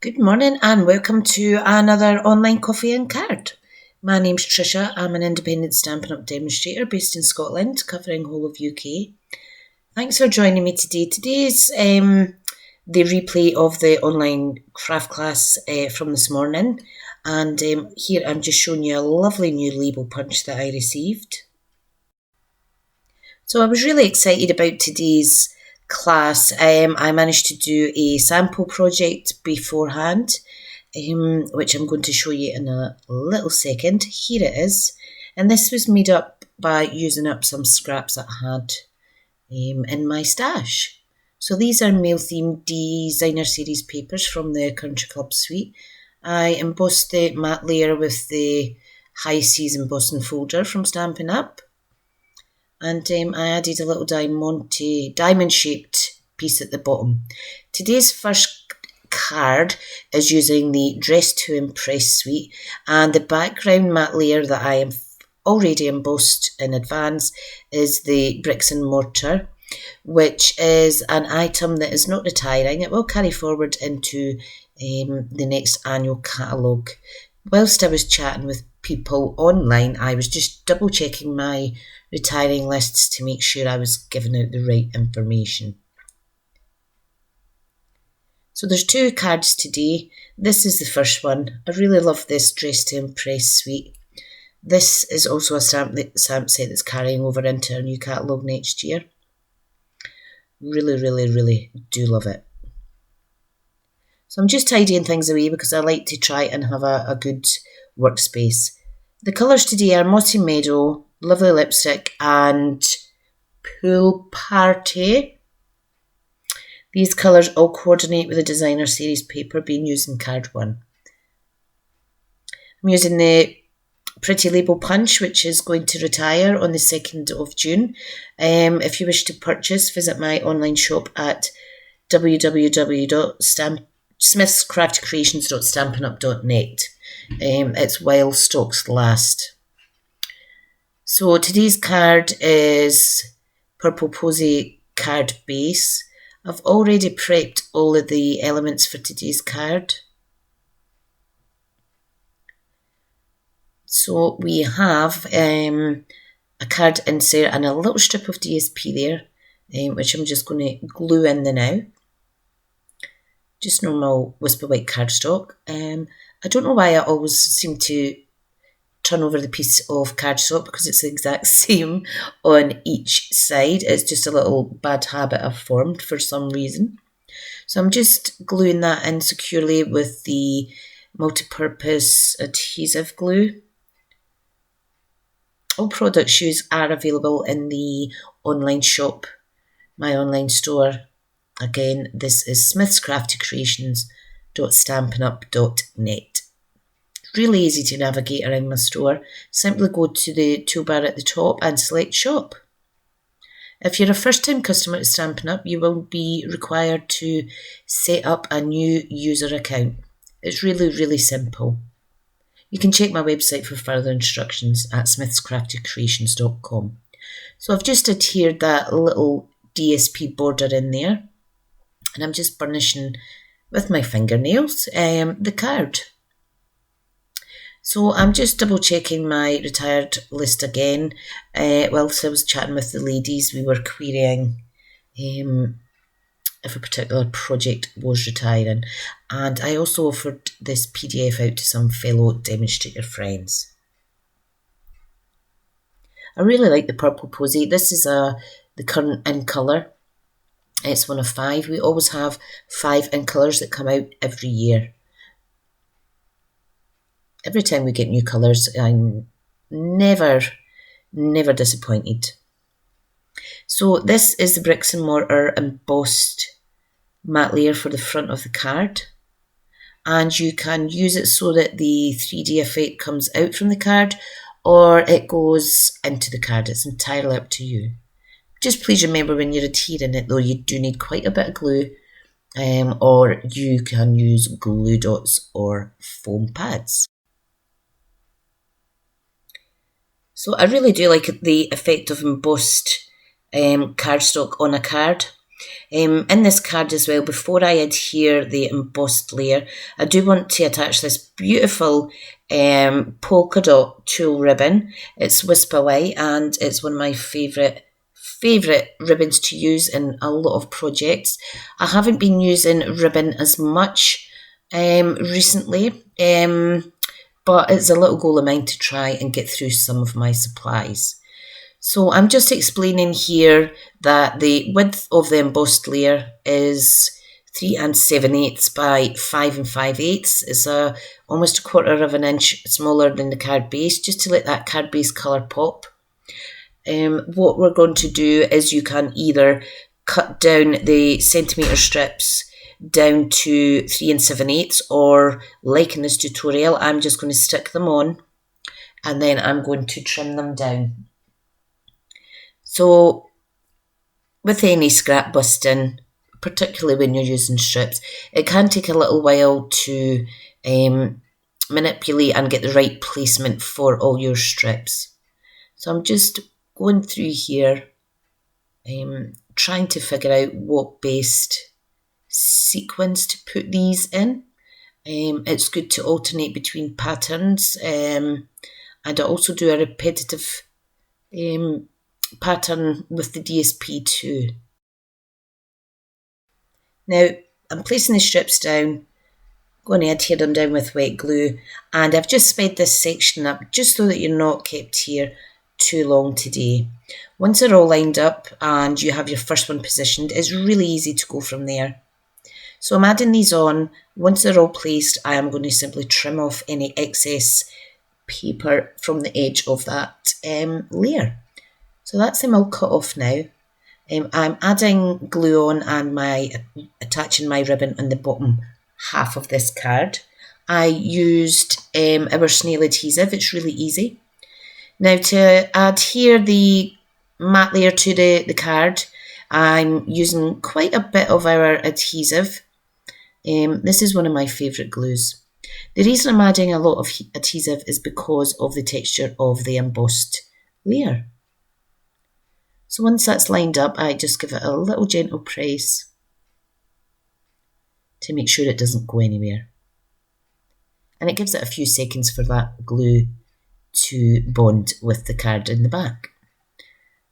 Good morning and welcome to another online coffee and card. My name's Tricia. I'm an independent Stampin' Up demonstrator based in Scotland, covering whole of UK. Thanks for joining me today. Today's the replay of the online craft class from this morning, and here I'm just showing you a lovely new label punch that I received. So I was really excited about today's class. I managed to do a sample project beforehand, which I'm going to show you in a little second. Here it is. And this was made up by using up some scraps that I had in my stash. So these are Male Themed Designer Series papers from the Country Club suite. I embossed the matte layer with the High Seas embossing folder from Stampin' Up. And I added a little diamond-shaped piece at the bottom. Today's first card is using the Dress to Impress suite, and the background matte layer that I have already embossed in advance is the bricks and mortar, which is an item that is not retiring. It will carry forward into the next annual catalogue. Whilst I was chatting with people online, I was just double checking my retiring lists to make sure I was giving out the right information. So there's two cards today. This is the first one. I really love this Dress to Impress suite. This is also a stamp set that's carrying over into our new catalogue next year. Really, really, really do love it. So I'm just tidying things away because I like to try and have a good workspace. The colours today are Mossy Meadow, Lovely Lipstick and Pool Party. These colours all coordinate with the Designer Series paper being used in card 1. I'm using the Pretty Label Punch, which is going to retire on the 2nd of June. If you wish to purchase, visit my online shop at www.smithscraftcreations.stampinup.net. It's while stocks last. So today's card is Purple Posy card base. I've already prepped all of the elements for today's card. So we have a card insert and a little strip of DSP there, which I'm just going to glue in the now. Just normal Whisper White cardstock. I don't know why I always seem to turn over the piece of cardstock because it's the exact same on each side. It's just a little bad habit I've formed for some reason. So I'm just gluing that in securely with the multi-purpose adhesive glue. All product shoes are available in the online shop, my online store. Again, this is smithscraftcreations.stampinup.net. Really easy to navigate around my store. Simply go to the toolbar at the top and select shop. If you're a first-time customer at Stampin' Up, you will be required to set up a new user account. It's really, really simple. You can check my website for further instructions at smithscraftedcreations.com. So I've just adhered that little DSP border in there, and I'm just burnishing with my fingernails the card. So I'm just double checking my retired list again. Whilst I was chatting with the ladies, we were querying if a particular project was retiring. And I also offered this PDF out to some fellow demonstrator friends. I really like the Purple Posy. This is the current in colour. It's one of 5. We always have 5 in colours that come out every year. Every time we get new colours, I'm never disappointed. So this is the bricks and mortar embossed matte layer for the front of the card. And you can use it so that the 3D effect comes out from the card or it goes into the card. It's entirely up to you. Just please remember when you're adhering it though, you do need quite a bit of glue, or you can use glue dots or foam pads. So I really do like the effect of embossed cardstock on a card. In this card as well, before I adhere the embossed layer, I do want to attach this beautiful polka dot tulle ribbon. It's Whisper White, and it's one of my favourite ribbons to use in a lot of projects. I haven't been using ribbon as much recently, but it's a little goal of mine to try and get through some of my supplies. So I'm just explaining here that the width of the embossed layer is 3 7/8 by 5 5/8. It's almost 1/4 of an inch smaller than the card base, just to let that card base colour pop. What we're going to do is you can either cut down the centimetre strips down to 3 7/8, or like in this tutorial, I'm just going to stick them on and then I'm going to trim them down. So with any scrap busting, particularly when you're using strips, it can take a little while to manipulate and get the right placement for all your strips. So I'm just going through here, trying to figure out what best sequins to put these in. It's good to alternate between patterns, and I also do a repetitive pattern with the DSP too. Now I'm placing the strips down, going to adhere them down with wet glue, and I've just sped this section up just so that you're not kept here too long today. Once they're all lined up and you have your first one positioned, it's really easy to go from there. So I'm adding these on. Once they're all placed, I am going to simply trim off any excess paper from the edge of that layer. So that's them all cut off now. I'm adding glue on and attaching my ribbon on the bottom half of this card. I used our snail adhesive. It's really easy. Now to adhere the matte layer to the card, I'm using quite a bit of our adhesive. This is one of my favourite glues. The reason I'm adding a lot of adhesive is because of the texture of the embossed layer. So once that's lined up, I just give it a little gentle press to make sure it doesn't go anywhere. And it gives it a few seconds for that glue to bond with the card in the back.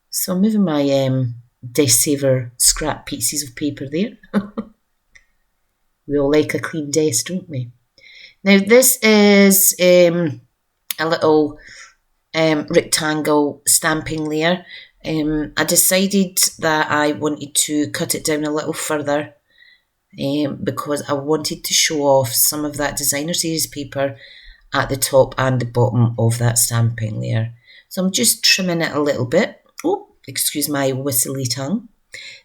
So I'm moving my desk saver scrap pieces of paper there. We all like a clean desk, don't we? Now this is a little rectangle stamping layer. I decided that I wanted to cut it down a little further because I wanted to show off some of that designer series paper at the top and the bottom of that stamping layer. So I'm just trimming it a little bit. Oh, excuse my whistly tongue.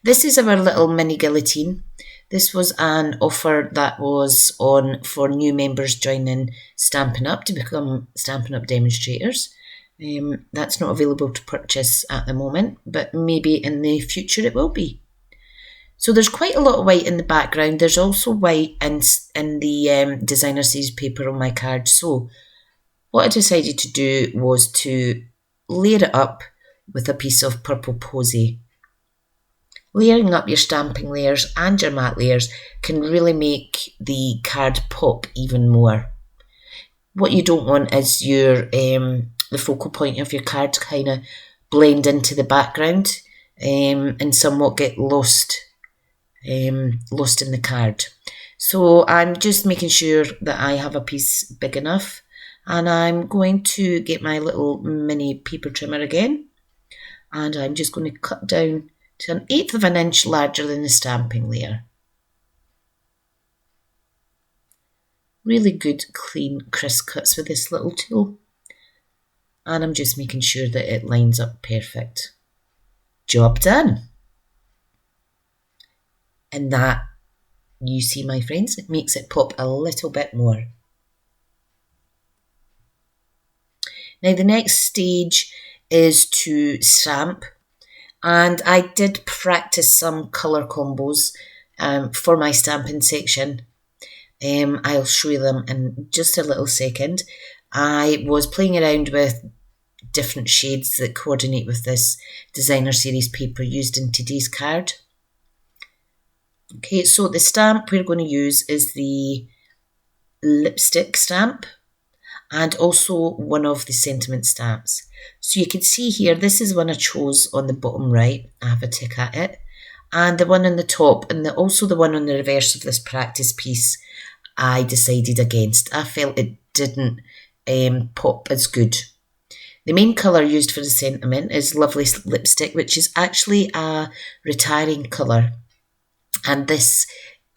This is our little mini guillotine. This was an offer that was on for new members joining Stampin Up to become Stampin Up demonstrators. That's not available to purchase at the moment, but maybe in the future it will be. So there's quite a lot of white in the background. There's also white in the designer series paper on my card. So what I decided to do was to layer it up with a piece of purple posy. Layering up your stamping layers and your matte layers can really make the card pop even more. What you don't want is the focal point of your card to kind of blend into the background and somewhat get lost in the card. So I'm just making sure that I have a piece big enough, and I'm going to get my little mini paper trimmer again, and I'm just going to cut down to 1/8 of an inch larger than the stamping layer. Really good, clean, crisp cuts with this little tool. And I'm just making sure that it lines up perfect. Job done. And that, you see my friends, it makes it pop a little bit more. Now the next stage is to stamp. And I did practice some colour combos for my stamping section. I'll show you them in just a little second. I was playing around with different shades that coordinate with this designer series paper used in today's card. Okay, so the stamp we're going to use is the lipstick stamp and also one of the sentiment stamps. So you can see here, this is one I chose on the bottom right. I have a tick at it. And the one on the top and also the one on the reverse of this practice piece, I decided against. I felt it didn't pop as good. The main colour used for the sentiment is Lovely Lipstick, which is actually a retiring colour. And this,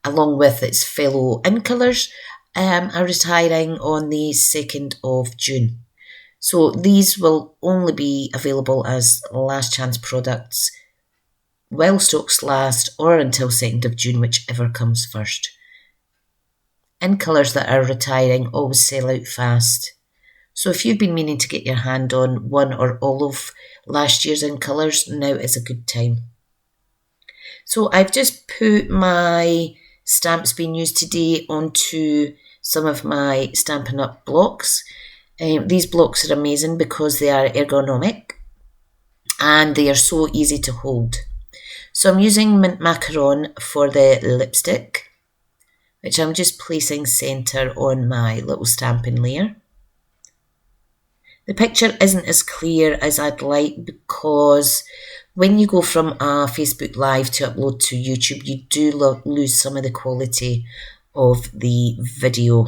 along with its fellow in colours, are retiring on the 2nd of June. So these will only be available as last chance products while stocks last or until 2nd of June, whichever comes first. In colours that are retiring always sell out fast. So if you've been meaning to get your hand on one or all of last year's in colours, now is a good time. So I've just put my stamps being used today onto some of my Stampin' Up blocks. These blocks are amazing because they are ergonomic and they are so easy to hold. So I'm using mint macaron for the lipstick, which I'm just placing centre on my little stamping layer. The picture isn't as clear as I'd like because when you go from a Facebook Live to upload to YouTube, you do lose some of the quality of the video.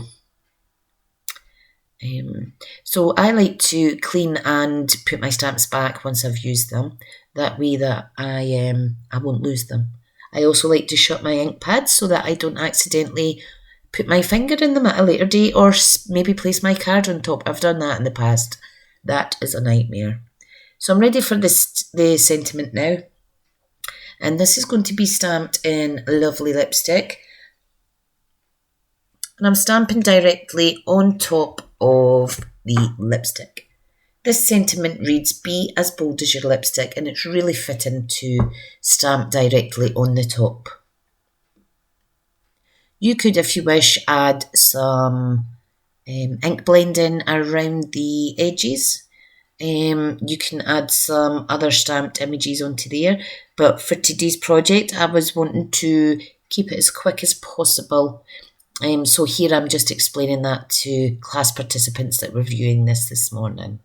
So I like to clean and put my stamps back once I've used them. That way that I won't lose them. I also like to shut my ink pads so that I don't accidentally put my finger in them at a later date or maybe place my card on top. I've done that in the past. That is a nightmare. So I'm ready for the sentiment now. And this is going to be stamped in Lovely Lipstick. And I'm stamping directly on top of the lipstick. This sentiment reads, "Be as bold as your lipstick," and it's really fitting to stamp directly on the top. You could, if you wish, add some ink blending around the edges. You can add some other stamped images onto there, but for today's project I was wanting to keep it as quick as possible. So here I'm just explaining that to class participants that were viewing this morning.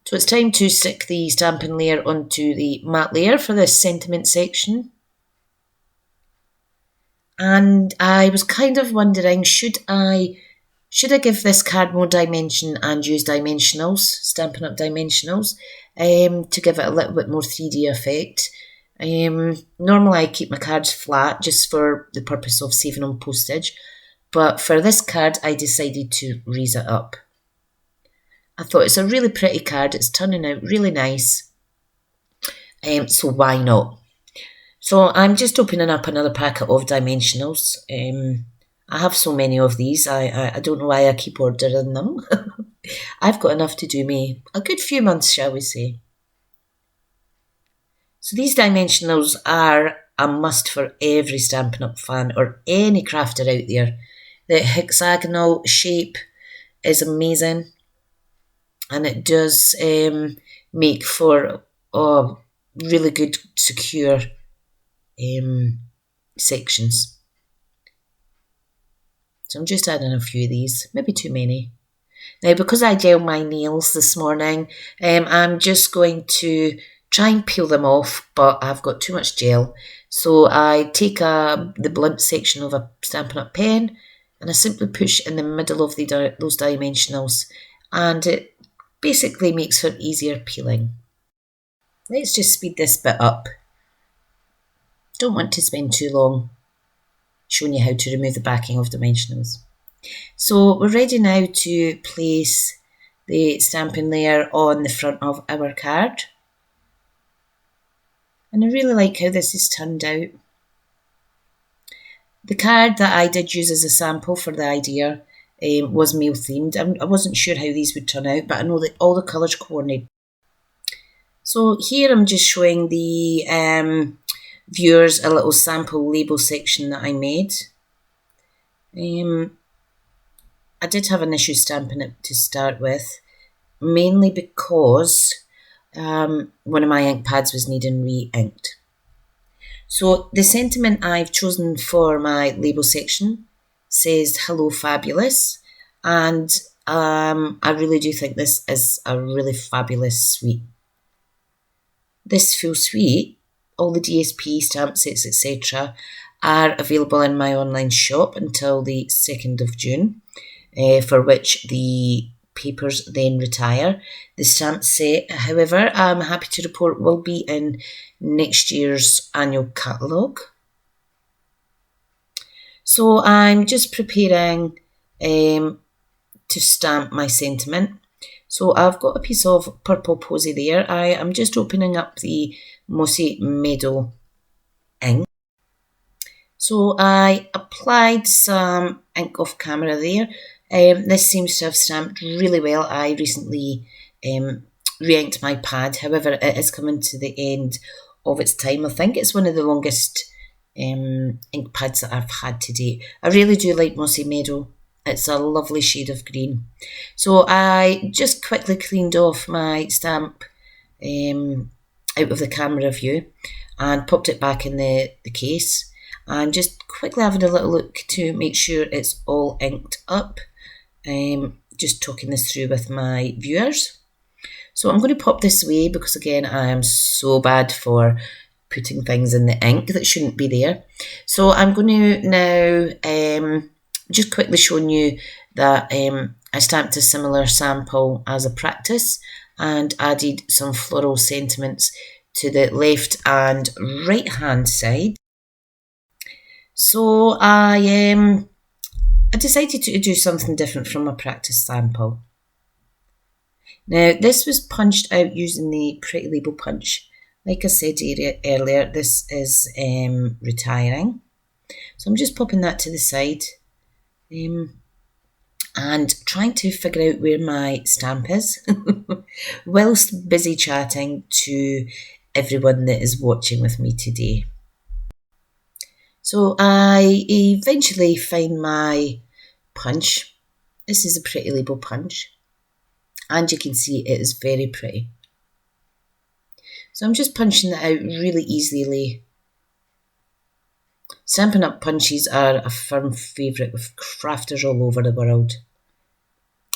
So it's time to stick the stamping layer onto the matte layer for this sentiment section. And I was kind of wondering, should I give this card more dimension and use dimensionals, Stampin' Up dimensionals, to give it a little bit more 3D effect? Normally I keep my cards flat just for the purpose of saving on postage, but for this card I decided to raise it up. I thought it's a really pretty card, it's turning out really nice, so why not? So I'm just opening up another packet of dimensionals. I have so many of these, I don't know why I keep ordering them. I've got enough to do me a good few months, shall we say. So these dimensionals are a must for every Stampin' Up fan or any crafter out there. The hexagonal shape is amazing and it does make for really good, secure sections. So I'm just adding a few of these, maybe too many. Now, because I gel my nails this morning, I'm just going to try and peel them off, but I've got too much gel. So I take the blunt section of a Stampin' Up pen and I simply push in the middle of those dimensionals, and it basically makes for easier peeling. Let's just speed this bit up. Don't want to spend too long showing you how to remove the backing of dimensionals. So we're ready now to place the stamping layer on the front of our card. And I really like how this has turned out. The card that I did use as a sample for the idea was male themed. I wasn't sure how these would turn out, but I know that all the colours coordinate. So here I'm just showing the viewers a little sample label section that I made. I did have an issue stamping it to start with, mainly because one of my ink pads was needing re-inked. So the sentiment I've chosen for my label section says "Hello, fabulous," and I really do think this is a really fabulous suite. This full suite, all the DSP stamp sets, etc., are available in my online shop until the 2nd of June, for which the papers then retire. The stamp set, however, I'm happy to report will be in next year's annual catalogue. So I'm just preparing to stamp my sentiment. So I've got a piece of purple posy there. I am just opening up the Mossy Meadow ink. So I applied some ink off camera there. This seems to have stamped really well. I recently re-inked my pad. However, it is coming to the end of its time. I think it's one of the longest ink pads that I've had to date. I really do like Mossy Meadow. It's a lovely shade of green. So I just quickly cleaned off my stamp out of the camera view and popped it back in the case. I'm just quickly having a little look to make sure it's all inked up. Just talking this through with my viewers. So I'm going to pop this away because, again, I am so bad for putting things in the ink that shouldn't be there. So I'm going to now just quickly showing you that I stamped a similar sample as a practice and added some floral sentiments to the left and right hand side. So I decided to do something different from a practice sample. Now, this was punched out using the Pretty Label punch. Like I said earlier, this is retiring. So I'm just popping that to the side and trying to figure out where my stamp is whilst busy chatting to everyone that is watching with me today. So I eventually find my punch. This is a Pretty Label punch, and you can see it is very pretty. So I'm just punching that out really easily. Stampin' Up punches are a firm favourite with crafters all over the world.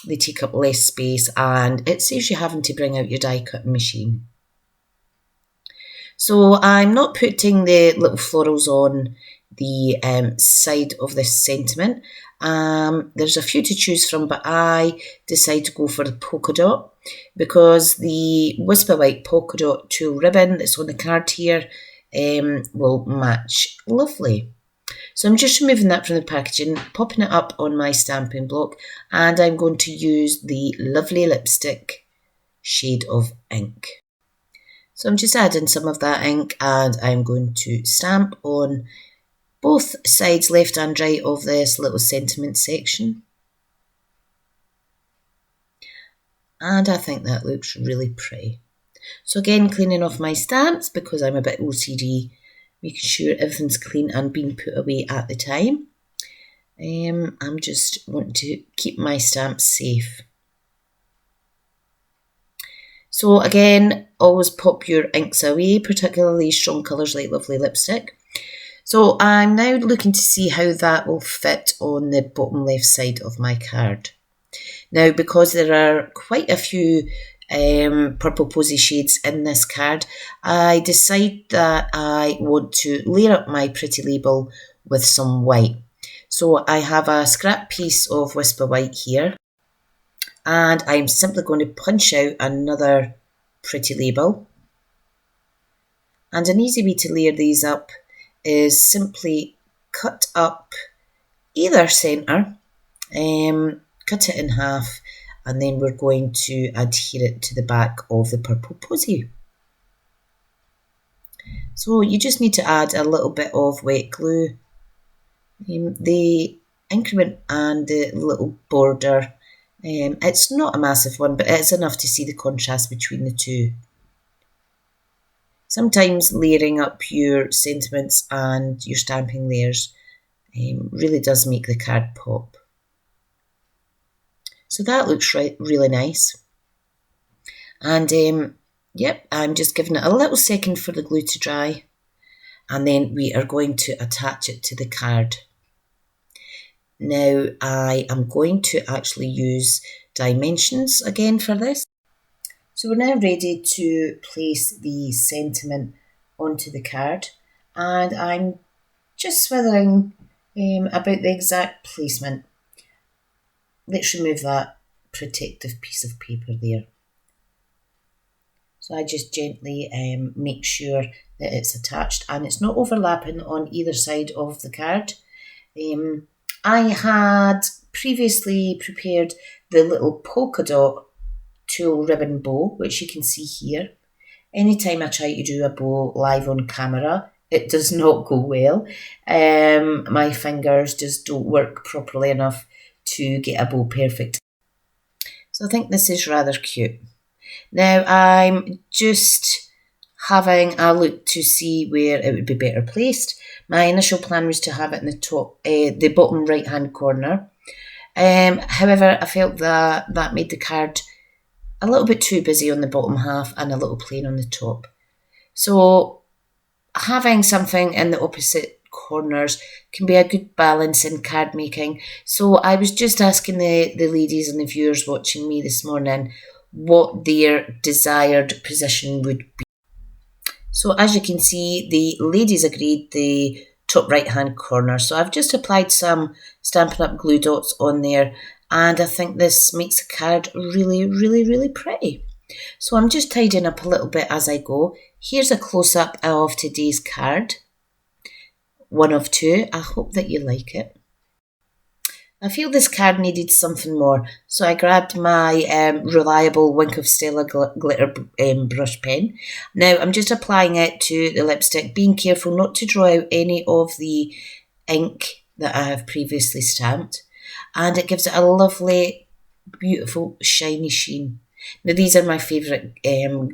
They take up less space and it saves you having to bring out your die cutting machine. So I'm not putting the little florals on the side of this sentiment. There's a few to choose from, but I decide to go for the polka dot because the Whisper White polka dot tulle ribbon that's on the card here will match lovely. So I'm just removing that from the packaging, popping it up on my stamping block, and I'm going to use the lovely lipstick shade of ink. So I'm just adding some of that ink and I'm going to stamp on both sides, left and right, of this little sentiment section. And I think that looks really pretty. So again, cleaning off my stamps because I'm a bit OCD, making sure everything's clean and being put away at the time. I'm just wanting to keep my stamps safe. So again, always pop your inks away, particularly strong colours like lovely lipstick. So I'm now looking to see how that will fit on the bottom left side of my card. Now, because there are quite a few purple posy shades in this card, I decide that I want to layer up my Pretty Label with some white. So I have a scrap piece of Whisper White here, and I'm simply going to punch out another Pretty Label. And an easy way to layer these up is simply cut up either centre, cut it in half, and then we're going to adhere it to the back of the purple posy. So you just need to add a little bit of wet glue. The increment and the little border, it's not a massive one, but it's enough to see the contrast between the two. Sometimes layering up your sentiments and your stamping layers really does make the card pop. So that looks really nice. And yep, I'm just giving it a little second for the glue to dry. and then we are going to attach it to the card. Now I am going to actually use dimensions again for this. So we're now ready to place the sentiment onto the card, and I'm just swithering about the exact placement. Let's remove that protective piece of paper there. So I just gently make sure that it's attached and it's not overlapping on either side of the card. I had previously prepared the little polka dot tulle ribbon bow, which you can see here. Anytime I try to do a bow live on camera, it does not go well. My fingers just don't work properly enough to get a bow perfect. So I think this is rather cute. Now I'm just having a look to see where it would be better placed. My initial plan was to have it in the top, the bottom right hand corner. However, I felt that made the card a little bit too busy on the bottom half and a little plain on the top. So having something in the opposite corners can be a good balance in card making. So I was just asking the ladies and the viewers watching me this morning what their desired position would be. So as you can see, the ladies agreed the top right hand corner. So I've just applied some Stampin' Up glue dots on there, and I think this makes the card really, really, really pretty. So I'm just tidying up a little bit as I go. Here's a close-up of today's card. One of two. I hope that you like it. I feel this card needed something more, so I grabbed my reliable Wink of Stella glitter brush pen. Now I'm just applying it to the lipstick, being careful not to draw out any of the ink that I have previously stamped, and it gives it a lovely, beautiful, shiny sheen. Now these are my favourite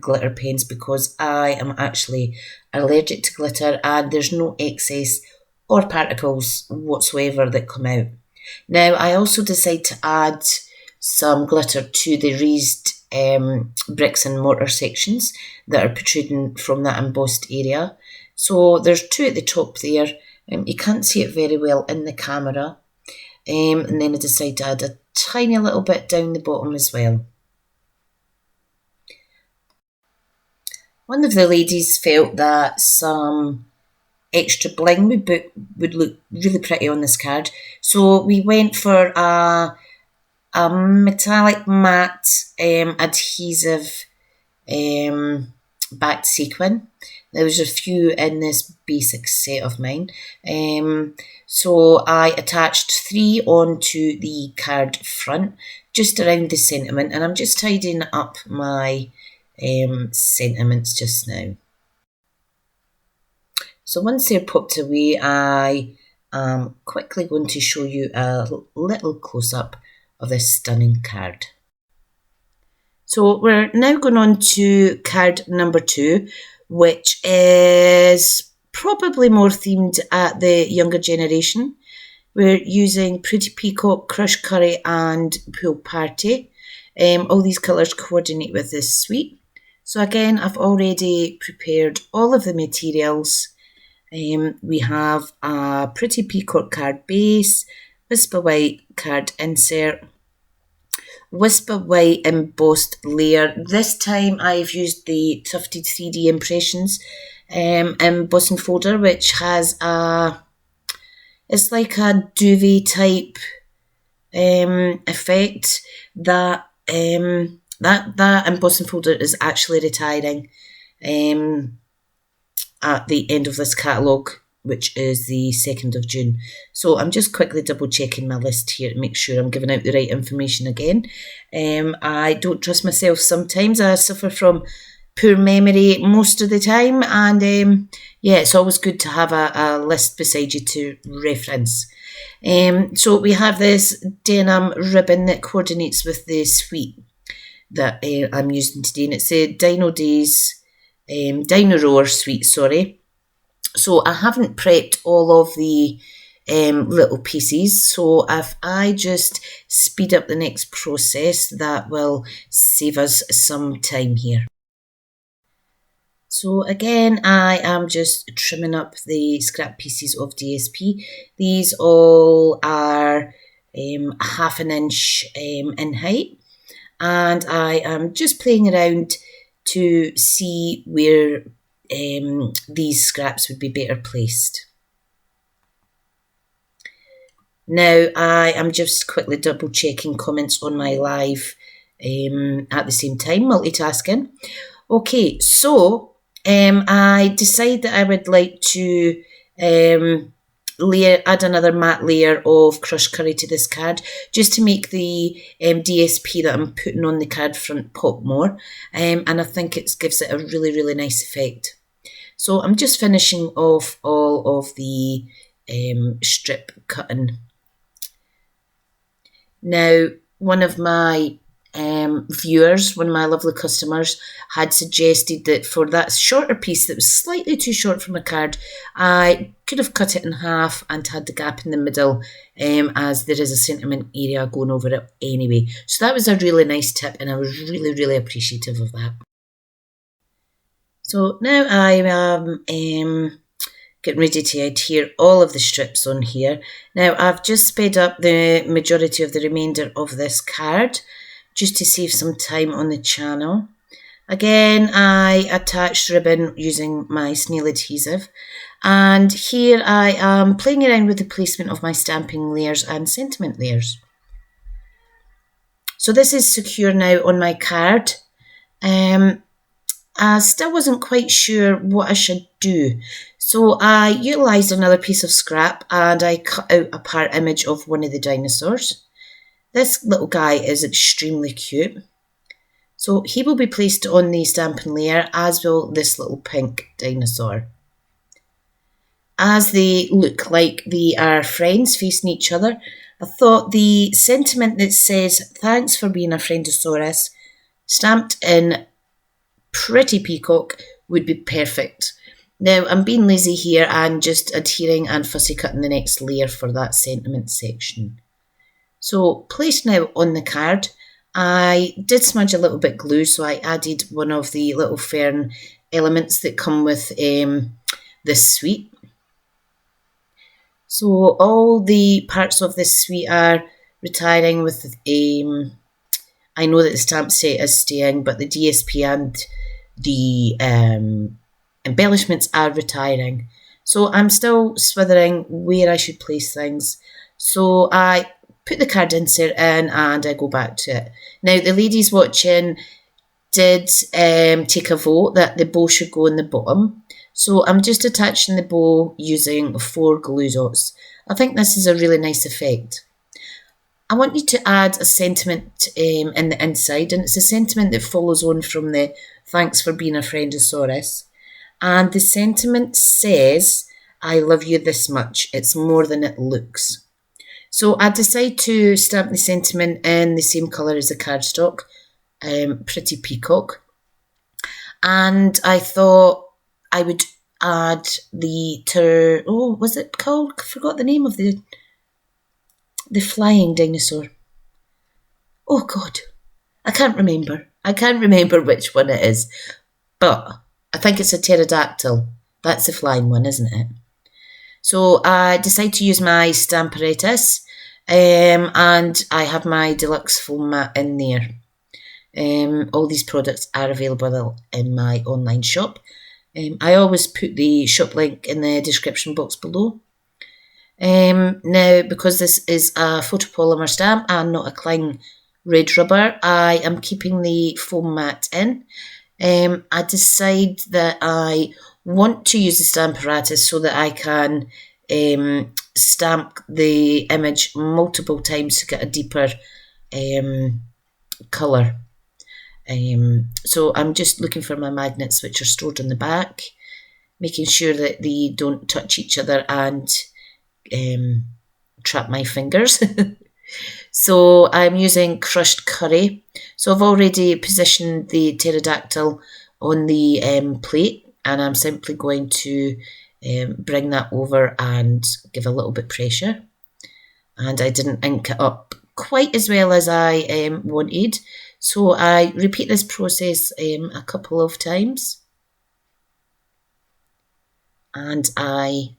glitter pens because I am actually allergic to glitter and there's no excess or particles whatsoever that come out. Now I also decided to add some glitter to the raised bricks and mortar sections that are protruding from that embossed area. So there's two at the top there. You can't see it very well in the camera. And then I decided to add a tiny little bit down the bottom as well. One of the ladies felt that some extra bling would look really pretty on this card. So we went for a metallic matte adhesive backed sequin. There was a few in this basic set of mine. So I attached 3 onto the card front, just around the sentiment, and I'm just tidying up my sentiments just now. So once they're popped away, I am quickly going to show you a little close-up of this stunning card. So we're now going on to card number 2, which is probably more themed at the younger generation. We're using Pretty Peacock, Crush Curry and Pool Party. All these colours coordinate with this suite. So again, I've already prepared all of the materials. We have a Pretty Peacock card base, Whisper White card insert, Whisper White embossed layer. This time I've used the Tufted 3D Impressions embossing folder, which has it's like a duvet type effect. That embossing folder is actually retiring at the end of this catalogue, which is the 2nd of June. So I'm just quickly double checking my list here to make sure I'm giving out the right information again. I don't trust myself sometimes. I suffer from poor memory most of the time, and yeah, it's always good to have a list beside you to reference. So we have this denim ribbon that coordinates with the suite that I'm using today, and it's a Dino Roar suite, sorry. So I haven't prepped all of the little pieces, so if I just speed up the next process, that will save us some time here. So again, I am just trimming up the scrap pieces of DSP. These all are 1/2 inch in height, and I am just playing around to see where these scraps would be better placed. Now I am just quickly double checking comments on my live at the same time, multitasking. Okay, so I decided that I would like to add another matte layer of crushed curry to this card, just to make the DSP that I'm putting on the card front pop more, and I think it gives it a really, really nice effect. So I'm just finishing off all of the strip cutting. Now, one of my viewers, one of my lovely customers, had suggested that for that shorter piece that was slightly too short for my card, I could have cut it in half and had the gap in the middle, as there is a sentiment area going over it anyway. So that was a really nice tip, and I was really, really appreciative of that. So now I am getting ready to adhere all of the strips on here. Now I've just sped up the majority of the remainder of this card just to save some time on the channel. Again, I attached ribbon using my snail adhesive, and here I am playing around with the placement of my stamping layers and sentiment layers. So this is secure now on my card. I still wasn't quite sure what I should do. So I utilised another piece of scrap and I cut out a part image of one of the dinosaurs. This little guy is extremely cute. So he will be placed on the stamping layer, as will this little pink dinosaur. As they look like they are friends facing each other, I thought the sentiment that says, "Thanks for being a Friendosaurus," stamped in pretty peacock would be perfect. Now I'm being lazy here and just adhering and fussy cutting the next layer for that sentiment section. So placed now on the card, I did smudge a little bit glue, so I added one of the little fern elements that come with this suite. So all the parts of this suite are retiring with I know that the stamp set is staying, but the DSP and the embellishments are retiring. So I'm still swithering where I should place things. So I put the card insert in and I go back to it. Now the ladies watching did take a vote that the bow should go in the bottom. So I'm just attaching the bow using 4 glue dots. I think this is a really nice effect. I want you to add a sentiment in the inside, and it's a sentiment that follows on from the "Thanks for being a Friendosaurus." And the sentiment says, "I love you this much. It's more than it looks." So I decided to stamp the sentiment in the same colour as the cardstock, pretty peacock. And I thought I would add the what's it called? I forgot the name of the flying dinosaur. Oh God, I can't remember. I can't remember which one it is, but I think it's a pterodactyl. That's the flying one, isn't it? So I decided to use my Stamparatus, and I have my deluxe foam mat in there. All these products are available in my online shop. I always put the shop link in the description box below. Now, because this is a photopolymer stamp and not a cling red rubber, I am keeping the foam mat in. I decide that I want to use the Stamparatus so that I can stamp the image multiple times to get a deeper colour. So I'm just looking for my magnets, which are stored on the back, making sure that they don't touch each other and trap my fingers. So I'm using crushed curry. So I've already positioned the pterodactyl on the plate, and I'm simply going to bring that over and give a little bit pressure. And I didn't ink it up quite as well as I wanted, so I repeat this process a couple of times. and I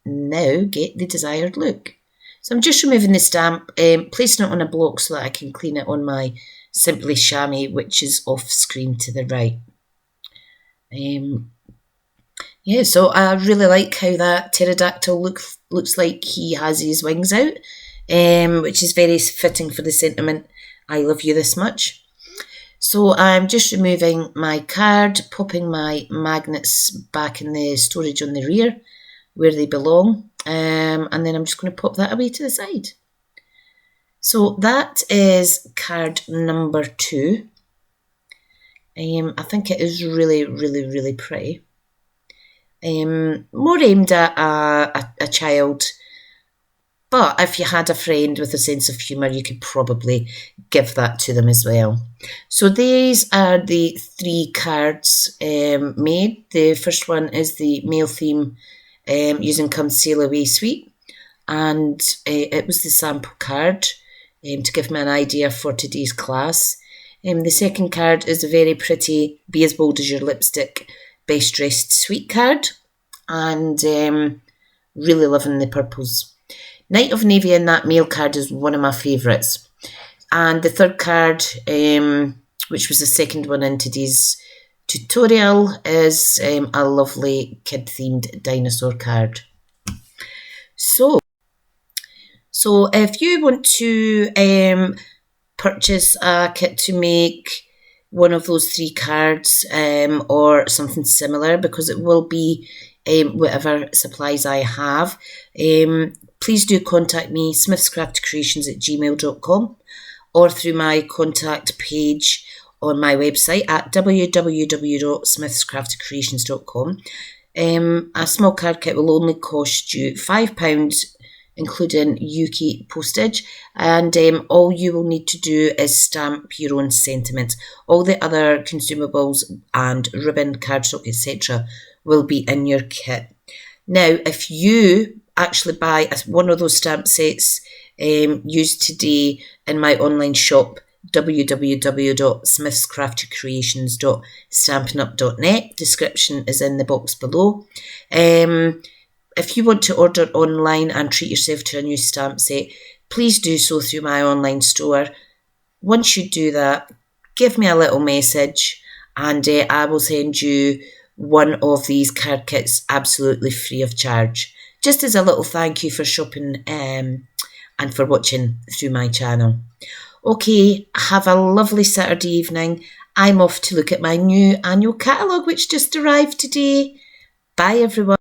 now get the desired look. So I'm just removing the stamp, placing it on a block so that I can clean it on my Simply Chamois, which is off screen to the right. Yeah, so I really like how that pterodactyl looks like he has his wings out, which is very fitting for the sentiment, I love you this much. So I'm just removing my card, popping my magnets back in the storage on the rear where they belong, and then I'm just going to pop that away to the side. So that is card number 2. I think it is really, really, really pretty. More aimed at a child, but if you had a friend with a sense of humour, you could probably give that to them as well. So these are the 3 cards made. The first one is the male theme using Come Sail Away Sweet, and it was the sample card to give me an idea for today's class. The second card is a very pretty Be As Bold As Your Lipstick Best Dressed Sweet card, and really loving the purples. Knight of Navy in that male card is one of my favourites. And the third card, which was the second one in today's tutorial, is a lovely kid-themed dinosaur card. So if you want to purchase a kit to make one of those 3 cards or something similar, because it will be whatever supplies I have, please do contact me, smithscraftcreations@gmail.com, or through my contact page on my website at www.smithscraftcreations.com. A small card kit will only cost you £5, including UK postage, and all you will need to do is stamp your own sentiments. All the other consumables and ribbon, cardstock, etc. will be in your kit. Now, if you actually buy one of those stamp sets used today in my online shop, www.smithscraftcreations.stampinup.net, description is in the box below. If you want to order online and treat yourself to a new stamp set, please do so through my online store. Once you do that, give me a little message and I will send you one of these card kits absolutely free of charge, just as a little thank you for shopping and for watching through my channel. Okay, have a lovely Saturday evening. I'm off to look at my new annual catalogue, which just arrived today. Bye everyone.